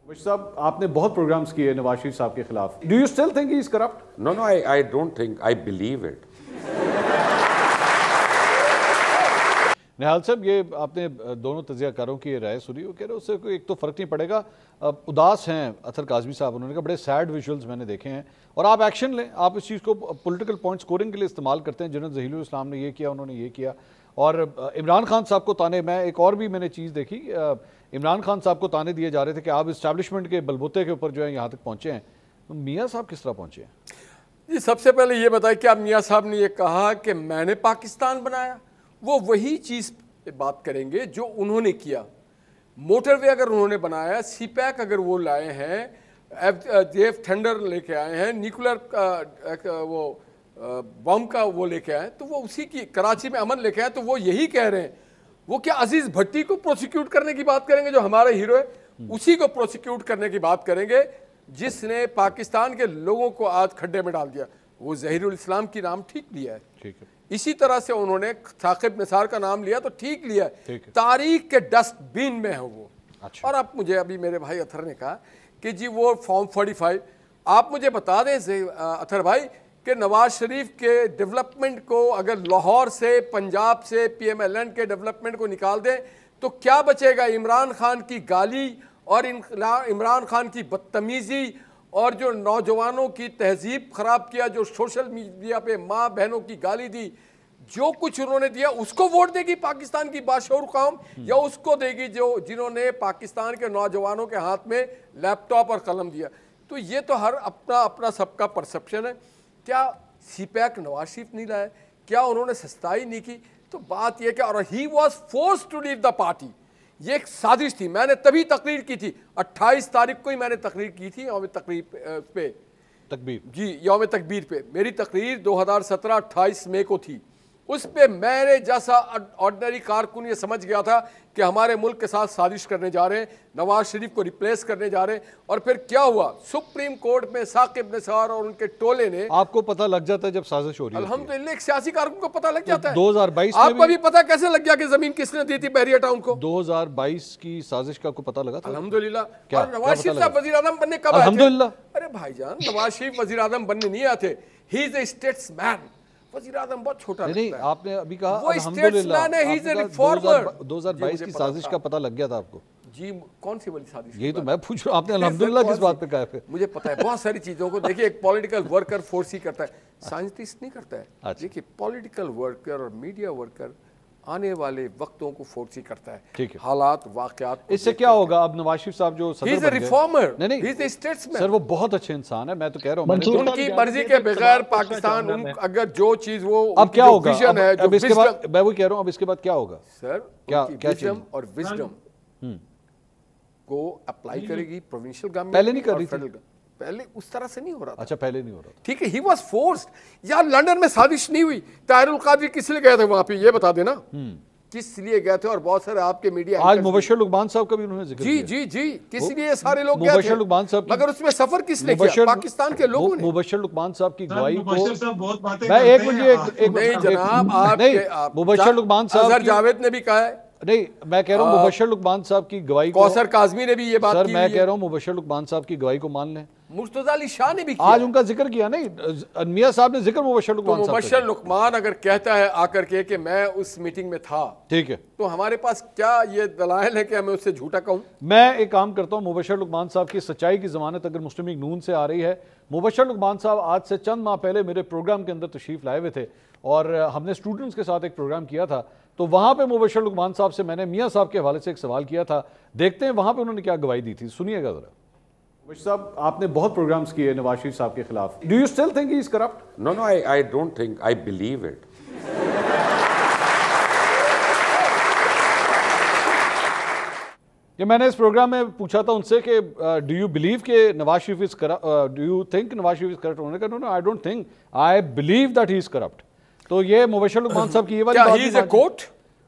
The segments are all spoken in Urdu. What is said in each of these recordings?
مشتاق صاحب آپ نے بہت پروگرامز کیے نواز شریف صاحب کے خلاف. Do you still think he is corrupt? No, I don't think. I believe it. نہال صاحب یہ آپ نے دونوں تجزیہ کاروں کی رائے سنی، وہ کہہ رہے ہیں اس سے کوئی ایک تو فرق نہیں پڑے گا. اداس ہیں اطہر کاظمی صاحب، انہوں نے کہا بڑے سیڈ ویژولز میں نے دیکھے ہیں اور آپ ایکشن لیں. آپ اس چیز کو پولیٹیکل پوائنٹ سکورنگ کے لیے استعمال کرتے ہیں. جنرل ظہیر الاسلام نے یہ کیا، انہوں نے یہ کیا. اور عمران خان صاحب کو تانے، میں ایک اور بھی میں نے چیز دیکھی، عمران خان صاحب کو تانے دیے جا رہے تھے کہ آپ اسٹیبلشمنٹ کے بلبوتے کے اوپر جو ہے یہاں تک پہنچے ہیں. میاں صاحب کس طرح پہنچے ہیں؟ جی سب سے پہلے یہ بتائیں کہ اب میاں صاحب نے یہ کہا کہ میں نے پاکستان بنایا، وہ وہی چیز پہ بات کریں گے جو انہوں نے کیا. موٹر وے اگر انہوں نے بنایا، سی پیک اگر وہ لائے ہیں، JF ٹھنڈر لے کے آئے ہیں، نیوکلر وہ بم کا وہ لے کے آئے، تو وہ اسی کی کراچی میں امن لے کے آئے، تو وہ یہی کہہ رہے ہیں. وہ کیا عزیز بھٹی کو پروسیکیوٹ کرنے کی بات کریں گے جو ہمارے ہیرو ہے؟ اسی کو پروسیکیوٹ کرنے کی بات کریں گے جس نے پاکستان کے لوگوں کو آج کھڈے میں ڈال دیا. وہ ظہیر الاسلام کی نام ٹھیک لیا ہے، اسی طرح سے انہوں نے ثاقب نثار کا نام لیا تو ٹھیک لیا ہے. تاریخ کے ڈسٹ بین میں ہے وہ. اور اب مجھے ابھی میرے بھائی اطہر نے کہا کہ جی وہ فارم 45، آپ مجھے بتا دیں اطہر بھائی کہ نواز شریف کے ڈیولپمنٹ کو اگر لاہور سے، پنجاب سے، PMLN کے ڈیولپمنٹ کو نکال دیں تو کیا بچے گا؟ عمران خان کی گالی اور عمران خان کی بدتمیزی اور جو نوجوانوں کی تہذیب خراب کیا، جو سوشل میڈیا پہ ماں بہنوں کی گالی دی، جو کچھ انہوں نے دیا، اس کو ووٹ دے گی پاکستان کی باشعور قوم یا اس کو دے گی جنہوں نے پاکستان کے نوجوانوں کے ہاتھ میں لیپ ٹاپ اور قلم دیا؟ تو یہ تو ہر اپنا سب کا پرسپشن ہے. کیا سی پیک نواز شریف نہیں لائے؟ کیا انہوں نے سستائی نہیں کی؟ تو بات یہ کہ اور he was forced to leave the party. یہ ایک سازش تھی. میں نے تبھی تقریر کی تھی، 28 تاریخ کو ہی میں نے تقریر کی تھی یوم یوم تکبیر پہ. میری تقریر 2017 28 مئی کو تھی. اس پہ میرے جیسا آرڈنری کارکن یہ سمجھ گیا تھا کہ ہمارے ملک کے ساتھ سازش کرنے جا رہے ہیں، نواز شریف کو ریپلیس کرنے جا رہے ہیں. اور پھر کیا ہوا؟ سپریم کورٹ میں ثاقب نثار اور ان کے ٹولے نے، آپ کو پتہ لگ جاتا ہے جب سازش ہو رہی ہے؟ الحمدللہ ایک سیاسی کارکن کو پتہ لگ جاتا ہے. 2022 آپ کو بھی پتہ کیسے لگ گیا کہ زمین کس نے دی تھی بحریہ ٹاؤن کو؟ 2022 کی سازش کا کو پتہ لگا تھا الحمدللہ. اور نواز شریف صاحب وزیر اعظم بننے کب آئے تھے؟ الحمدللہ. ارے بھائی جان، نواز شریف وزیر اعظم بننے نہیں آتے. ہی از اے اسٹیٹس مین. وزیر اعظم بہت چھوٹا لگتا ہے. نہیں آپ نے ابھی کہا وہ اسٹیٹس مین ہے، ہی از اے ریفارمر. 2022 کی سازش کا پتہ لگ گیا تھا آپ کو؟ جی کون سی والی سازش؟ یہی تو میں پوچھ رہا ہوں، آپ نے الحمدللہ کس بات پہ کہا؟ مجھے پتہ ہے بہت ساری چیزوں کو. دیکھیے ایک پولیٹیکل ورکر فورس ہی کرتا ہے، سائنٹسٹ نہیں کرتا ہے. دیکھیے پولیٹیکل ورکر اور میڈیا ورکر آنے والے وقتوں کو فورسی کرتا ہے، حالات واقعات. اس سے کیا ہوگا؟ اب نواز شریف صاحب جو صدر بن گئے، ریفارمر، نہیں سر وہ بہت اچھے انسان ہے، میں تو کہہ رہا ہوں ان کی مرضی کے بغیر پاکستان اگر جو چیز وہ اب کیا ہوگا؟ اب اس کے بعد میں وہی کہہ رہا ہوں، اب اس کے بعد کیا ہوگا سر؟ کیا وزڈم اور وزڈم کو اپلائی کرے گی پروونشل گورنمنٹ. پہلے نہیں کر رہی تھی، پہلے اس طرح سے نہیں ہو رہا تھا. اچھا پہلے نہیں ہو رہا تھا، ٹھیک ہے. ہی واز فورسڈ. یار لنڈن میں سازش نہیں ہوئی. طاہر القادری کس لیے گئے تھے وہاں پہ؟ یہ بتا دینا کس لیے گئے تھے. اور بہت سارے آپ کے میڈیا آج مبشر لقمان صاحب کا بھی انہوں نے ذکر کیا. جی کس لیے سارے لوگ گئے مبشر لقمان صاحب، مگر اس میں سفر کس نے کیا؟ پاکستان کے لوگوں نے. مبشر لقمان صاحب کی گواہی کو میں ایک منٹ نہیں جناب، آپ مبشر لقمان صاحب، اظہر جاوید نے بھی کہا ہے. نہیں میں کہہ رہا ہوں مبشر لقمان صاحب کی گواہی کو، کوثر کاظمی نے بھی یہ بات کی. سر میں کہہ رہا ہوں مبشر لقمان صاحب کی گواہی کو مان لیں. مرتضی علی شاہ نے بھی کیا. آج ان کا ذکر کیا نہیں، میاں صاحب نے ذکر مبشر لقمان صاحب. مبشر لقمان اگر کہتا ہے آ کر کے کہ میں اس میٹنگ میں تھا، ٹھیک ہے، تو ہمارے پاس کیا یہ دلائل ہے کہ ہمیں اس سے جھوٹا کہوں؟ میں ایک کام کرتا ہوں، مبشر لقمان صاحب کی سچائی کی ضمانت اگر مسلم لیگ نون سے آ رہی ہے. مبشر لقمان صاحب آج سے چند ماہ پہلے میرے پروگرام کے اندر تشریف لائے ہوئے تھے اور ہم نے اسٹوڈنٹس کے ساتھ ایک پروگرام کیا تھا. تو وہاں پہ مبشر لقمان صاحب سے میں نے میاں صاحب کے حوالے سے ایک سوال کیا تھا. دیکھتے ہیں وہاں پہ انہوں نے کیا گواہی دی تھی، سنیے گا ذرا. مشتاق صاحب آپ نے بہت پروگرامز کیے نواز شریف صاحب کے خلاف. Do you still think he is corrupt? No, I don't think. I believe it. کہ میں نے اس پروگرام میں پوچھا تھا ان سے کہ ڈو یو بلیو کہ Nawaz Sharif is corrupt, do you think Nawaz Sharif is corrupt? انہوں نے کہا no I don't think, I believe that he is corrupt. تو یہ مبشر لقمان صاحب کی یہ والی بات. ہی از اے کوٹ.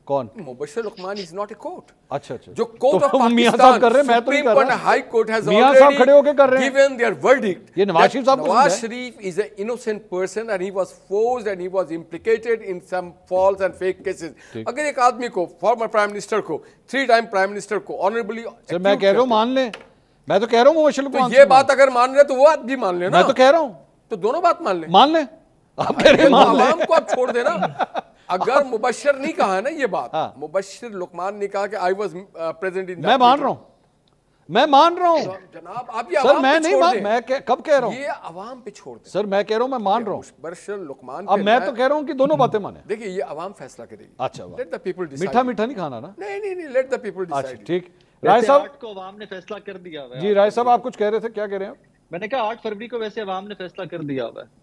کون؟ مبشر لقمان از ناٹ اے کوٹ. اچھا جو کوٹ آف میاں صاحب کر رہے ہیں، میں تو نہیں کر رہا. ہائی کورٹ ہیز میاں صاحب کھڑے ہو کے کر رہے ہیں، given their verdict. یہ نواز شریف صاحب کو Nawaz Sharif is an innocent person and he was forced and he was implicated in some false and fake cases. اگر ایک آدمی کو، فارمر پرائم منسٹر کو، 3 ٹائم پرائم منسٹر کو آنریبلی، سر میں کہہ رہا ہوں مان لیں، میں تو کہہ رہا ہوں مبشر تو لقمان یہ بات اگر مان رہے تو وہ بات بھی مان لیں نا. میں تو کہہ رہا ہوں تو دونوں بات مان لیں. مان لیں. آپ کہہ رہے ہیں مان لیں. عوام کو آپ چھوڑ دیں نا. اگر مبشر نہیں کہا ہے نا یہ بات, مبشر لقمان نے کہا کہ آئی واز پریزنٹ ان, میں مان رہا ہوں, میں مان رہا ہوں جناب. آپ یہ سر, عوام میں پہ نہیں چھوڑ مان, دیں, میں کب کہہ رہا ہوں یہ عوام پہ چھوڑ دیں سر, میں کہہ رہا ہوں میں مان رہا ہوں. مبشر لقمان. اب میں تو کہہ رہا ہوں کہ دونوں باتیں مانیں. دیکھیے یہ عوام فیصلہ کرے گی. اچھا, لیٹ دا پیپل ڈیسائیڈ. میٹھا میٹھا نہیں کھانا نا. نہیں لیٹ دا پیپل اچھا ڈیسائیڈ. ٹھیک. رائے صاحب 8 کو عوام نے فیصلہ کر دیا ہوا ہے. جی رائے صاحب آپ کچھ کہہ رہے تھے, کیا کہہ رہے ہیں آپ؟ میں نے کہا 8 فروری کو ویسے عوام نے فیصلہ کر دیا ہوا ہے.